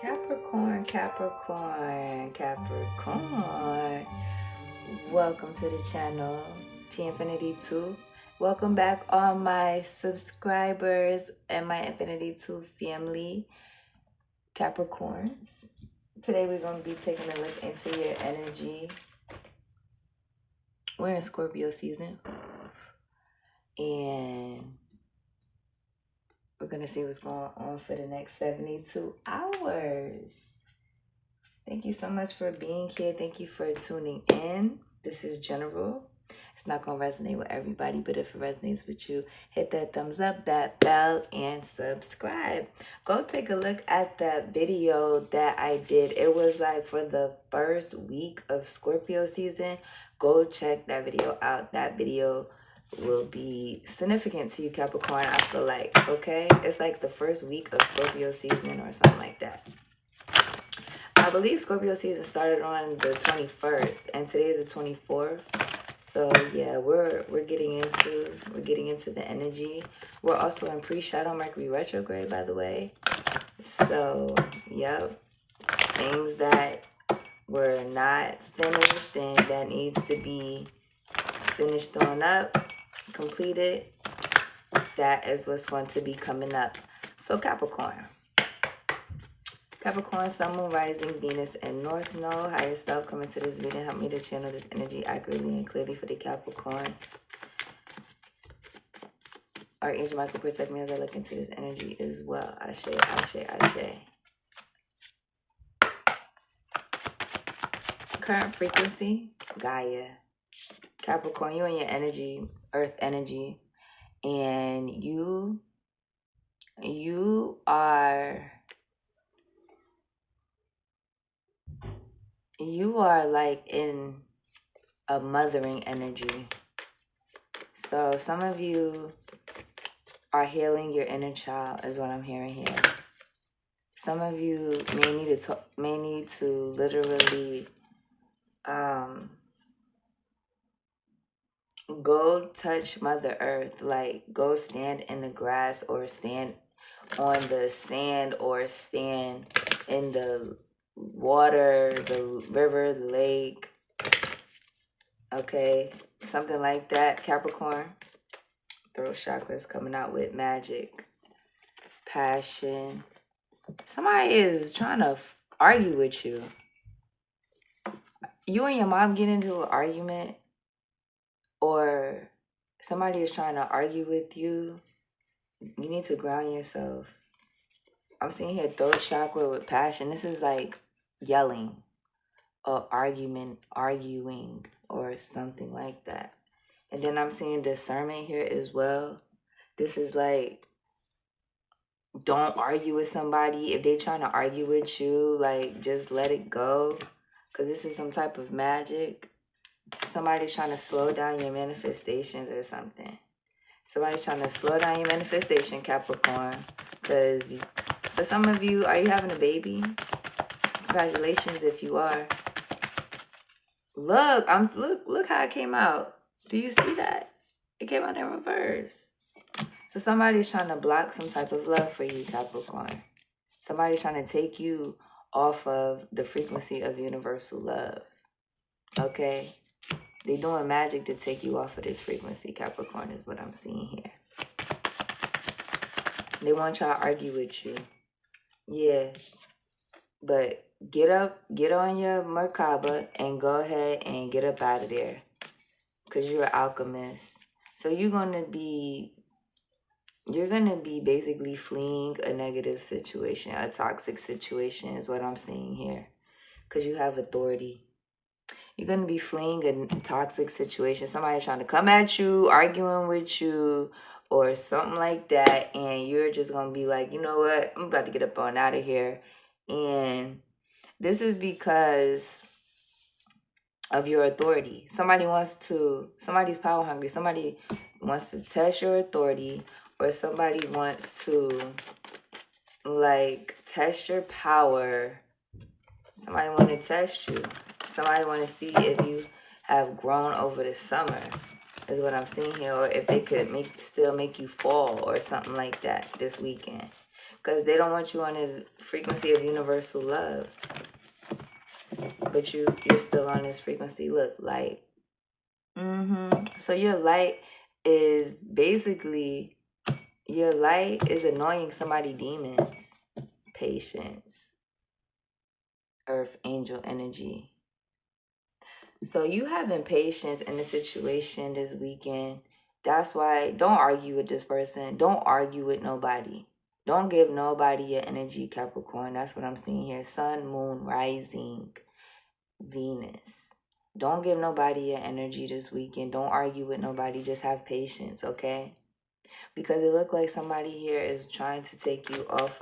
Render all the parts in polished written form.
Capricorn, Capricorn, Capricorn. Welcome to the channel, T Infinity 2. Welcome back, all my subscribers and my Infinity 2 family, Capricorns. Today we're going to be taking a look into your energy. We're in Scorpio season, and we're going to see what's going on for the next 72 hours. Thank you so much for being here. Thank you for tuning in. This is general. It's not going to resonate with everybody, but if it resonates with you, hit that thumbs up, that bell, and subscribe. Go take a look at that video that I did. It was like for the first week of Scorpio season. Go check that video out. That video will be significant to you, Capricorn, I feel like, okay? It's like the first week of Scorpio season or something like that. I believe Scorpio season started on the 21st, and today is the 24th. So yeah, we're getting into the energy. We're also in pre-shadow Mercury retrograde, by the way. So yep, things that were not finished and that needs to be finished on up, completed. That is what's going to be coming up. So Capricorn, Sun, Moon, Rising, Venus, and North Node. Higher self, coming to this reading. Help me to channel this energy accurately and clearly for the Capricorns. Archangel Michael, protect me as I look into this energy as well. Ashe, Ashe, Ashe. Current frequency, Gaia. Capricorn, you and your energy, earth energy. And you are like in a mothering energy. So some of you are healing your inner child is what I'm hearing here. Some of you may need to literally go touch Mother Earth, like go stand in the grass or stand on the sand or stand in the water, the river, the lake, okay, something like that. Capricorn, throat chakra is coming out with magic, passion. Somebody is trying to argue with you. You and your mom get into an argument, or somebody is trying to argue with you. You need to ground yourself. I'm seeing here throat chakra with passion. This is like yelling or arguing or something like that. And then I'm seeing discernment here as well. This is like, don't argue with somebody. If they're trying to argue with you, like just let it go. Because this is some type of magic. Somebody's trying to slow down your manifestations or something. Somebody's trying to slow down your manifestation, Capricorn. Because for some of you, are you having a baby? Congratulations if you are. Look how it came out. Do you see that? It came out in reverse. So somebody's trying to block some type of love for you, Capricorn. Somebody's trying to take you off of the frequency of universal love. Okay? They're doing magic to take you off of this frequency, Capricorn, is what I'm seeing here. They want to try to argue with you. Yeah. But get on your Merkaba and go ahead and get up out of there. Because you're an alchemist. So you're going to be basically fleeing a negative situation, a toxic situation is what I'm seeing here. Because you have authority. You're going to be fleeing a toxic situation. Somebody trying to come at you, arguing with you, or something like that. And you're just going to be like, you know what? I'm about to get up on out of here. And this is because of your authority. Somebody's power hungry. Somebody wants to test your authority, or somebody wants to like test your power. Somebody want to test you. Somebody want to see if you have grown over the summer, is what I'm seeing here, or if they could still make you fall or something like that this weekend. Because they don't want you on this frequency of universal love. But you're still on this frequency. Look, light. So your light is basically, your light is annoying somebody demons. Patience. Earth angel energy. So you having patience in the situation this weekend. That's why don't argue with this person. Don't argue with nobody. Don't give nobody your energy, Capricorn. That's what I'm seeing here. Sun, moon, rising, Venus. Don't give nobody your energy this weekend. Don't argue with nobody. Just have patience, okay? Because it looked like somebody here is trying to take you out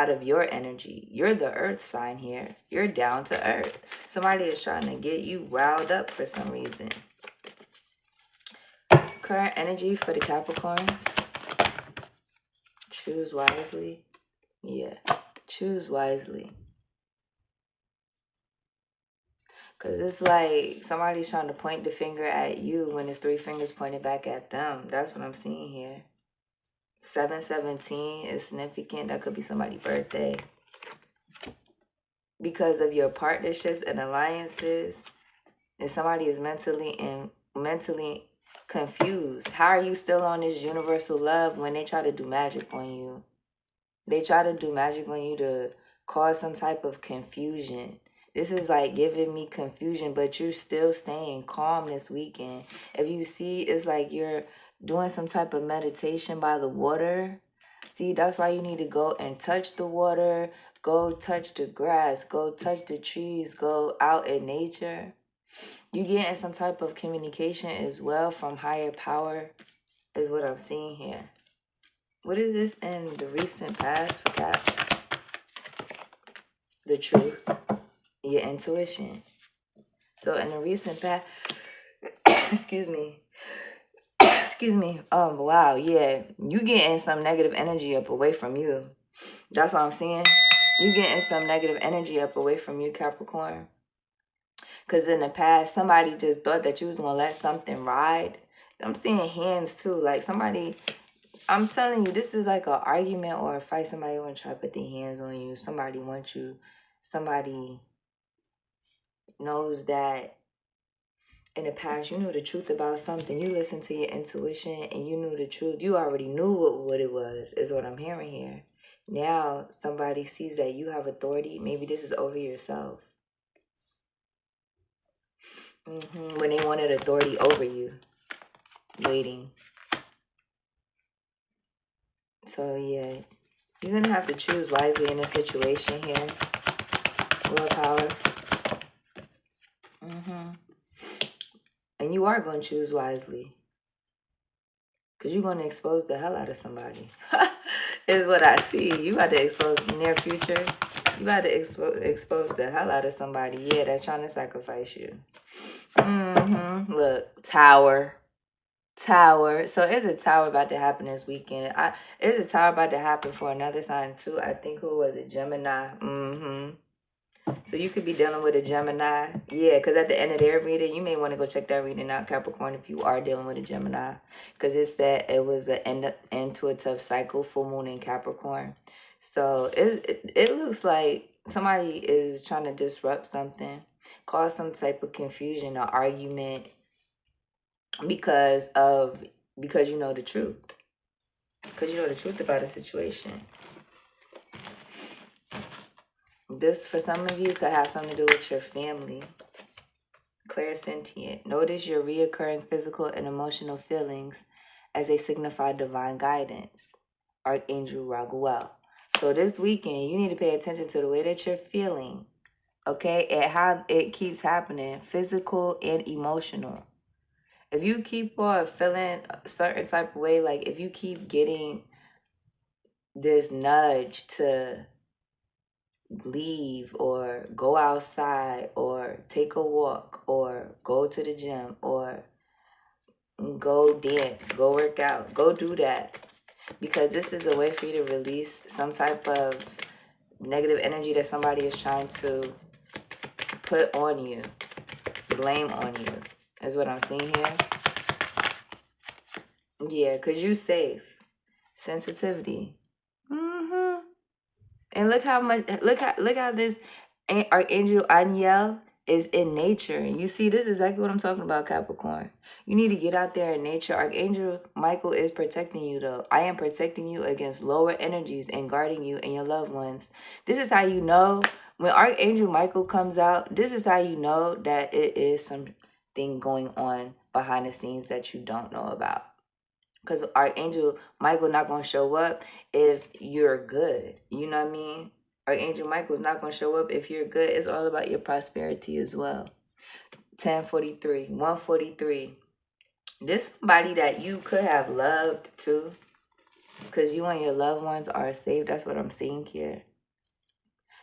of your energy. You're the earth sign here. You're down to earth. Somebody is trying to get you riled up for some reason. Current energy for the Capricorns. Choose wisely. Yeah, choose wisely. Because it's like somebody's trying to point the finger at you when it's 3 fingers pointed back at them. That's what I'm seeing here. 717 is significant. That could be somebody's birthday. Because of your partnerships and alliances, and somebody is mentally confused. How are you still on this universal love when they try to do magic on you? They try to do magic on you to cause some type of confusion. This is like giving me confusion, but you're still staying calm this weekend. If you see, it's like you're doing some type of meditation by the water. See, that's why you need to go and touch the water, go touch the grass, go touch the trees, go out in nature. You getting some type of communication as well from higher power is what I'm seeing here. What is this in the recent past for Caps? The truth. Your intuition. So in the recent past, excuse me. Wow, yeah. You getting some negative energy up away from you. That's what I'm seeing. You getting some negative energy up away from you, Capricorn. Because in the past, somebody just thought that you was going to let something ride. I'm seeing hands too. Like somebody, I'm telling you, this is like an argument or a fight. Somebody want to try to put their hands on you. Somebody wants you. Somebody knows that in the past you knew the truth about something. You listened to your intuition and you knew the truth. You already knew what it was, is what I'm hearing here. Now somebody sees that you have authority. Maybe this is over yourself. When they wanted authority over you. Waiting. So yeah, you're going to have to choose wisely in this situation here. Willpower. And you are going to choose wisely. Because you're going to expose the hell out of somebody. Is what I see. You about to expose near future. You about to expose the hell out of somebody. Yeah, that's trying to sacrifice you. Look, tower. So it's a tower about to happen this weekend. It's a tower about to happen for another sign too. I think, who was it? Gemini. So you could be dealing with a Gemini. Yeah, because at the end of their reading, you may want to go check that reading out, Capricorn, if you are dealing with a Gemini. Because it said it was an end to a tough cycle, full moon in Capricorn. So it looks like somebody is trying to disrupt something, cause some type of confusion or argument because you know the truth. Because you know the truth about a situation. This, for some of you, could have something to do with your family. Clairsentient. Notice your reoccurring physical and emotional feelings as they signify divine guidance. Archangel Raguel. So this weekend, you need to pay attention to the way that you're feeling. Okay? And how it keeps happening. Physical and emotional. If you keep on feeling a certain type of way, like if you keep getting this nudge to leave or go outside or take a walk or go to the gym or go dance, go work out, go do that. Because this is a way for you to release some type of negative energy that somebody is trying to put on you, blame on you, is what I'm seeing here. Yeah, because you safe. Sensitivity. And look how much, look how this Archangel Aniel is in nature. And you see, this is exactly what I'm talking about, Capricorn. You need to get out there in nature. Archangel Michael is protecting you, though. I am protecting you against lower energies and guarding you and your loved ones. This is how you know when Archangel Michael comes out. This is how you know that it is something going on behind the scenes that you don't know about. Because Archangel Michael not going to show up if you're good. You know what I mean? Archangel Michael is not going to show up if you're good. It's all about your prosperity as well. 1043, 143. This somebody that you could have loved too. Because you and your loved ones are safe. That's what I'm seeing here.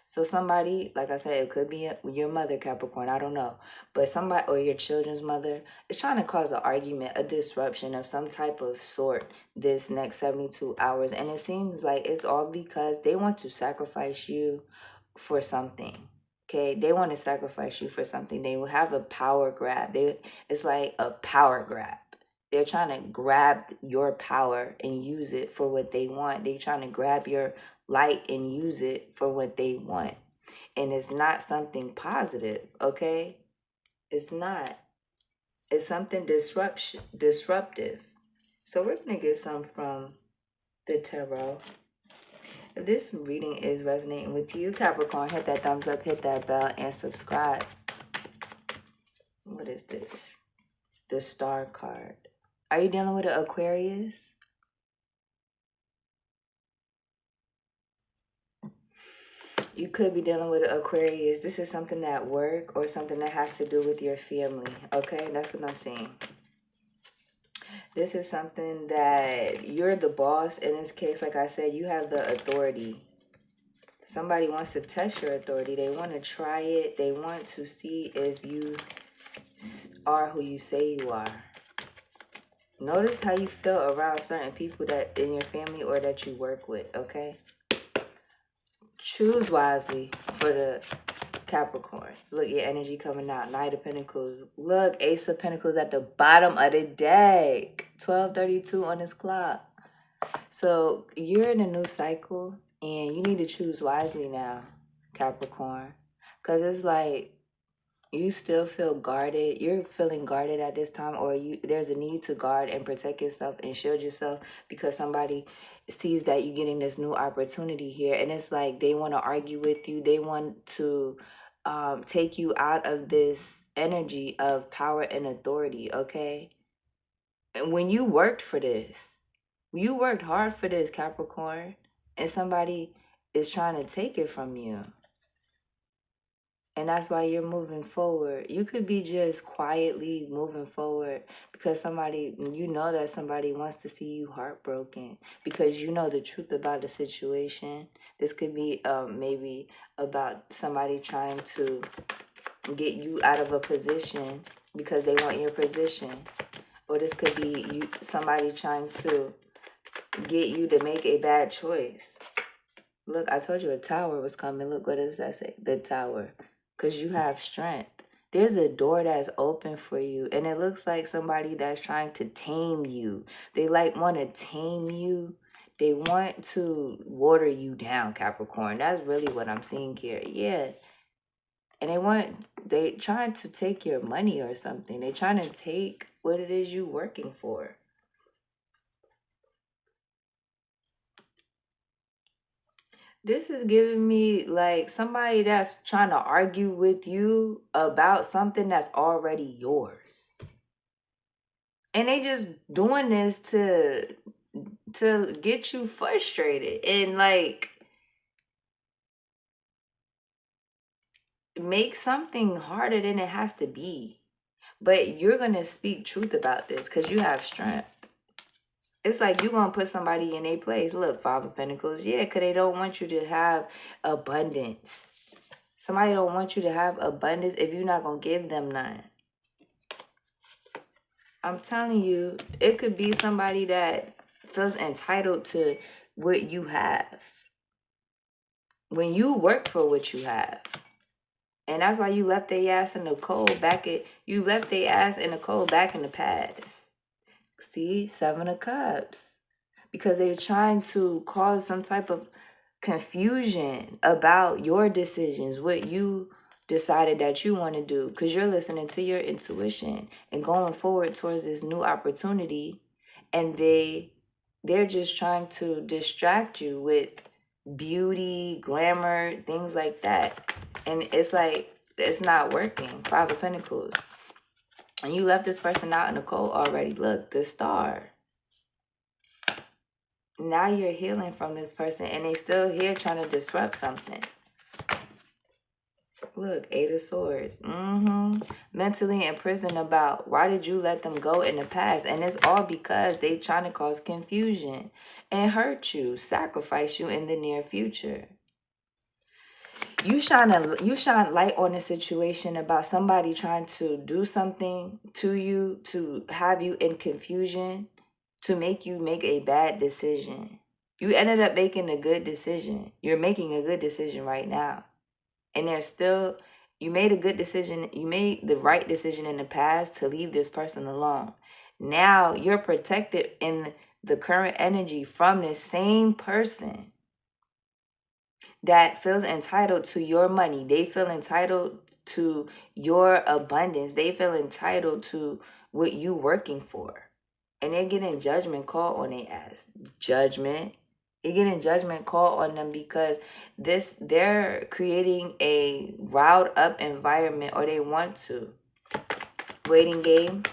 So somebody, like I said, it could be your mother, Capricorn, I don't know. But somebody, or your children's mother, is trying to cause an argument, a disruption of some type of sort this next 72 hours. And it seems like it's all because they want to sacrifice you for something. Okay, they want to sacrifice you for something. They will have a power grab. It's like a power grab. They're trying to grab your power and use it for what they want. They're trying to grab your light and use it for what they want. And it's not something positive, okay? It's not. It's something disruptive. So we're going to get some from the tarot. If this reading is resonating with you, Capricorn, hit that thumbs up, hit that bell, and subscribe. What is this? The Star card. Are you dealing with an Aquarius? You could be dealing with an Aquarius. This is something at work or something that has to do with your family. Okay, that's what I'm saying. This is something that you're the boss. In this case, like I said, you have the authority. Somebody wants to test your authority. They want to try it. They want to see if you are who you say you are. Notice how you feel around certain people that in your family or that you work with, okay? Choose wisely for the Capricorn. Look, your energy coming out. Knight of Pentacles. Look, Ace of Pentacles at the bottom of the deck. 12:32 on this clock. So you're in a new cycle and you need to choose wisely now, Capricorn. Because it's like you still feel guarded. You're feeling guarded at this time, or there's a need to guard and protect yourself and shield yourself because somebody sees that you're getting this new opportunity here. And it's like they want to argue with you. They want to take you out of this energy of power and authority, okay? And when you worked for this, you worked hard for this, Capricorn, and somebody is trying to take it from you. And that's why you're moving forward. You could be just quietly moving forward because somebody, you know that somebody wants to see you heartbroken because you know the truth about the situation. This could be maybe about somebody trying to get you out of a position because they want your position. Or this could be somebody trying to get you to make a bad choice. Look, I told you a tower was coming. Look, what does that say? The tower. Because you have strength. There's a door that's open for you. And it looks like somebody that's trying to tame you. They like want to tame you. They want to water you down, Capricorn. That's really what I'm seeing here. Yeah. And they trying to take your money or something. They trying to take what it is you working for. This is giving me like somebody that's trying to argue with you about something that's already yours. And they just doing this to get you frustrated and like make something harder than it has to be. But you're going to speak truth about this because you have strength. It's like you're going to put somebody in their place. Look, Five of Pentacles. Yeah, because they don't want you to have abundance. Somebody don't want you to have abundance if you're not going to give them none. I'm telling you, it could be somebody that feels entitled to what you have. When you work for what you have. And that's why you left their ass in the cold you left their ass in the cold back in the past. See, Seven of Cups. Because they're trying to cause some type of confusion about your decisions, what you decided that you want to do, because you're listening to your intuition and going forward towards this new opportunity, and they're just trying to distract you with beauty, glamour, things like that. And it's like, it's not working. 5 of Pentacles. And you left this person out in the cold already. Look, the star. Now you're healing from this person, and they still here trying to disrupt something. Look, 8 of Swords. Mentally imprisoned about why did you let them go in the past? And it's all because they trying to cause confusion and hurt you, sacrifice you in the near future. You shine light on a situation about somebody trying to do something to you, to have you in confusion, to make you make a bad decision. You ended up making a good decision. You're making a good decision right now. And there's still, you made a good decision. You made the right decision in the past to leave this person alone. Now you're protected in the current energy from this same person that feels entitled to your money. They feel entitled to your abundance. They feel entitled to what you working for. And they're getting judgment call on their ass. Judgment. You're getting judgment call on them because they're creating a riled up environment, or they want to. Waiting game.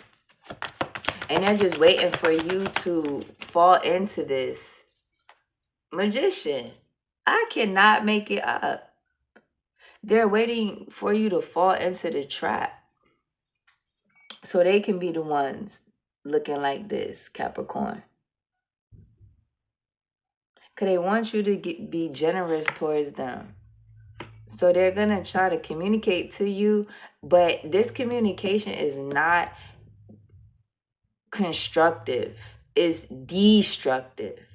And they're just waiting for you to fall into this. Magician. I cannot make it up. They're waiting for you to fall into the trap so they can be the ones looking like this, Capricorn. Because they want you to be generous towards them. So they're going to try to communicate to you, but this communication is not constructive. It's destructive.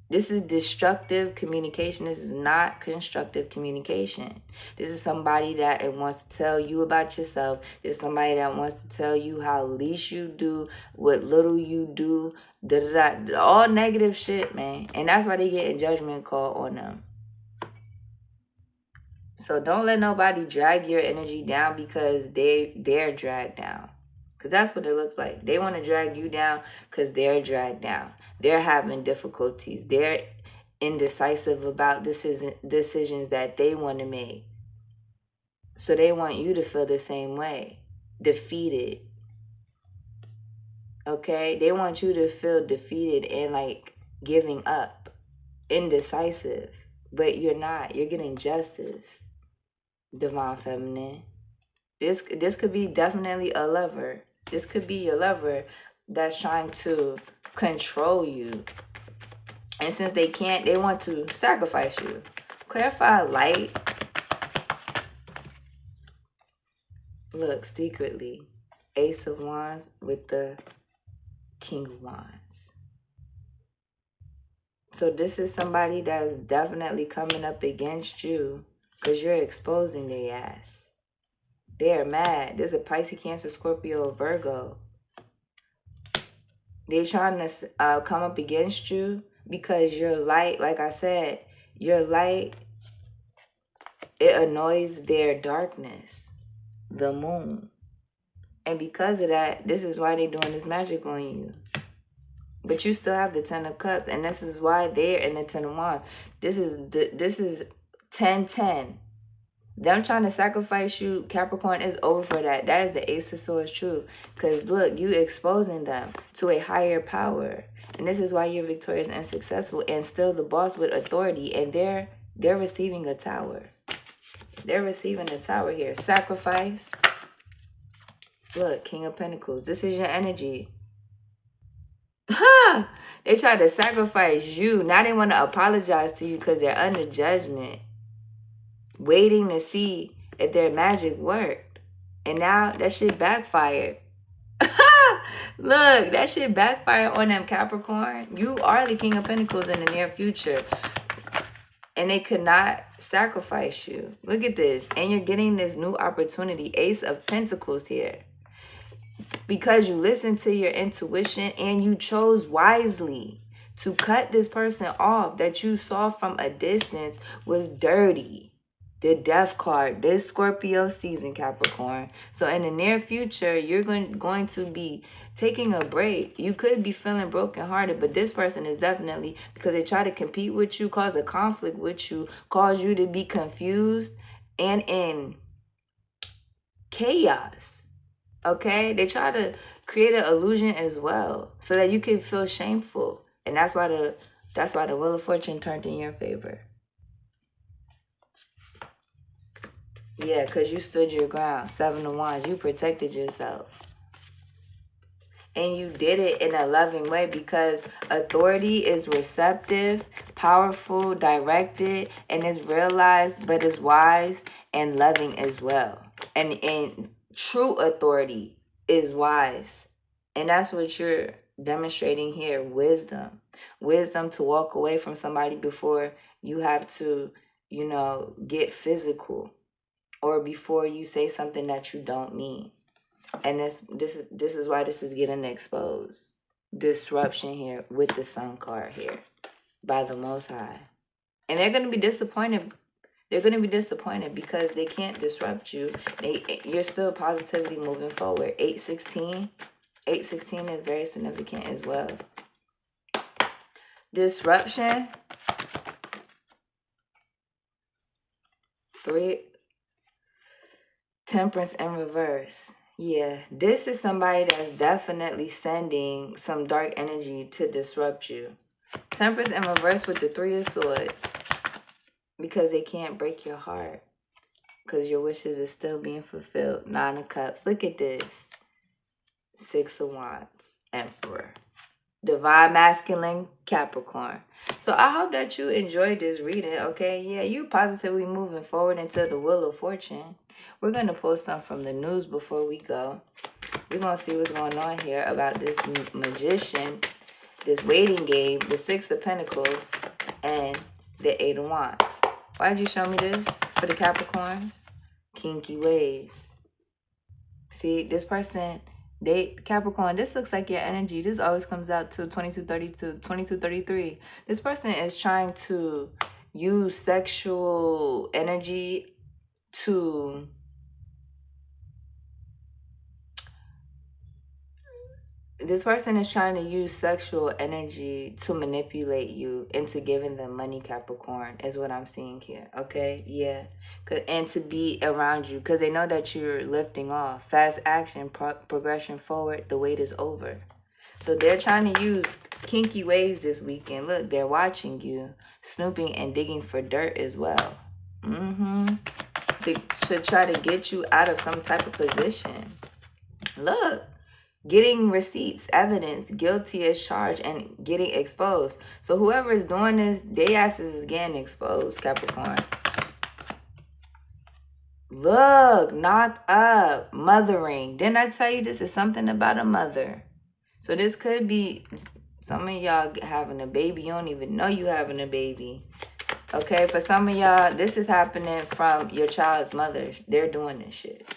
This is destructive communication. This is not constructive communication. This is somebody that wants to tell you about yourself. This is somebody that wants to tell you how least you do, what little you do, all negative shit, man. And that's why they get a judgment call on them. So don't let nobody drag your energy down because they're dragged down. Because that's what it looks like. They want to drag you down because they're dragged down. They're having difficulties. They're indecisive about decisions that they want to make. So they want you to feel the same way. Defeated. Okay? They want you to feel defeated and like giving up. Indecisive. But you're not. You're getting justice. Divine Feminine. This could be definitely a lover. This could be your lover that's trying to control you. And since they can't, they want to sacrifice you. Clarify light. Look, secretly. Ace of Wands with the King of Wands. So this is somebody that's definitely coming up against you because you're exposing their ass. They're mad. There's a Pisces, Cancer, Scorpio, Virgo. They're trying to come up against you because your light, like I said, your light, it annoys their darkness, the moon. And because of that, this is why they're doing this magic on you. But you still have the 10 of Cups, and this is why they're in the 10 of Wands. This is 10-10. Them trying to sacrifice you, Capricorn, is over for that. That is the Ace of Swords truth. Because look, you exposing them to a higher power. And this is why you're victorious and successful and still the boss with authority. And they're receiving a tower. They're receiving a tower here. Sacrifice. Look, King of Pentacles. This is your energy. Ha! They try to sacrifice you. Now they want to apologize to you because they're under judgment. Waiting to see if their magic worked. And now that shit backfired. Look, that shit backfired on them, Capricorn. You are the King of Pentacles in the near future. And they could not sacrifice you. Look at this. And you're getting this new opportunity. Ace of Pentacles here. Because you listened to your intuition and you chose wisely to cut this person off that you saw from a distance was dirty. The death card, this Scorpio season, Capricorn. So in the near future, you're going to be taking a break. You could be feeling brokenhearted, but this person is definitely, because they try to compete with you, cause a conflict with you, cause you to be confused and in chaos. Okay? They try to create an illusion as well so that you can feel shameful. And that's why the Wheel of Fortune turned in your favor. Yeah, because you stood your ground. 7 of Wands. You protected yourself. And you did it in a loving way because authority is receptive, powerful, directed, and is realized, but is wise and loving as well. And true authority is wise. And that's what you're demonstrating here. Wisdom. Wisdom to walk away from somebody before you have to, get physical. Or before you say something that you don't mean. And this is why this is getting exposed. Disruption here with the Sun card here by the Most High. And they're going to be disappointed. They're going to be disappointed because they can't disrupt you. You're still positively moving forward. 816. 816 is very significant as well. Disruption. 3. Temperance in reverse. Yeah, this is somebody that's definitely sending some dark energy to disrupt you. Temperance in reverse with the 3 of Swords. Because they can't break your heart. Because your wishes are still being fulfilled. 9 of Cups. Look at this. 6 of Wands. Emperor. Divine Masculine, Capricorn. So I hope that you enjoyed this reading, okay? Yeah, you're positively moving forward into the Wheel of Fortune. We're going to pull some from the news before we go. We're going to see what's going on here about this magician, this waiting game, the 6 of Pentacles, and the 8 of Wands. Why did you show me this for the Capricorns? Kinky ways. See, this person... Capricorn, this looks like your energy. This always comes out to 2232, 2233. This person is trying to use sexual energy to... This person is trying to use sexual energy to manipulate you into giving them money, Capricorn, is what I'm seeing here, okay? Yeah. And to be around you because they know that you're lifting off. Fast action, progression forward, the wait is over. So they're trying to use kinky ways this weekend. Look, they're watching you, snooping and digging for dirt as well. To try to get you out of some type of position. Look. Getting receipts, evidence, guilty as charged, and getting exposed. So whoever is doing this, their asses is getting exposed, Capricorn. Look, knocked up, mothering. Didn't I tell you this is something about a mother? So this could be some of y'all having a baby. You don't even know you having a baby. Okay, for some of y'all, this is happening from your child's mother. They're doing this shit.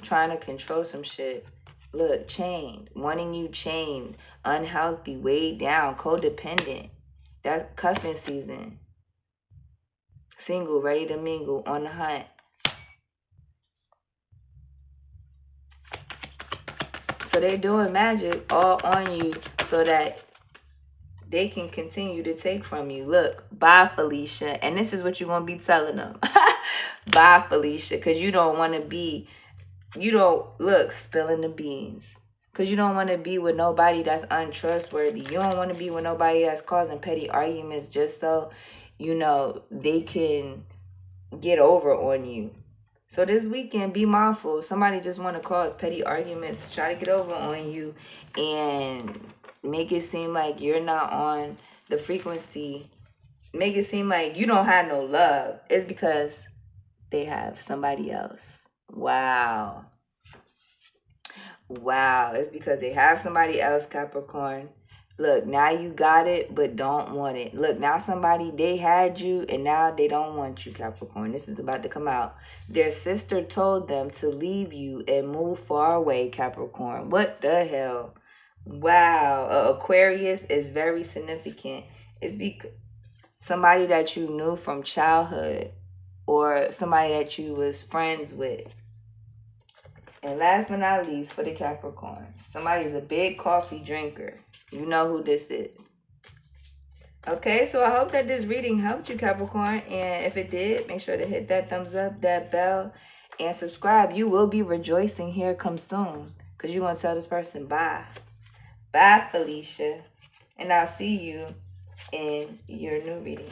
Trying to control some shit. Look, chained. Wanting you chained. Unhealthy. Weighed down. Codependent. That's cuffing season. Single. Ready to mingle. On the hunt. So they're doing magic all on you so that they can continue to take from you. Look. Bye, Felicia. And this is what you're going to be telling them. Bye, Felicia. Because you don't want to be... You don't, look, spilling the beans. Because you don't want to be with nobody that's untrustworthy. You don't want to be with nobody that's causing petty arguments just so, they can get over on you. So this weekend, be mindful. Somebody just want to cause petty arguments, try to get over on you, and make it seem like you're not on the frequency. Make it seem like you don't have no love. It's because they have somebody else. Wow. It's because they have somebody else, Capricorn. Look, now you got it, but don't want it. Look, now they had you, and now they don't want you, Capricorn. This is about to come out. Their sister told them to leave you and move far away, Capricorn. What the hell? Wow, Aquarius is very significant. It's because somebody that you knew from childhood or somebody that you was friends with. And last but not least, for the Capricorns, somebody's a big coffee drinker. You know who this is. Okay, so I hope that this reading helped you, Capricorn. And if it did, make sure to hit that thumbs up, that bell, and subscribe. You will be rejoicing here come soon. Because you're going to tell this person bye. Bye, Felicia. And I'll see you in your new reading.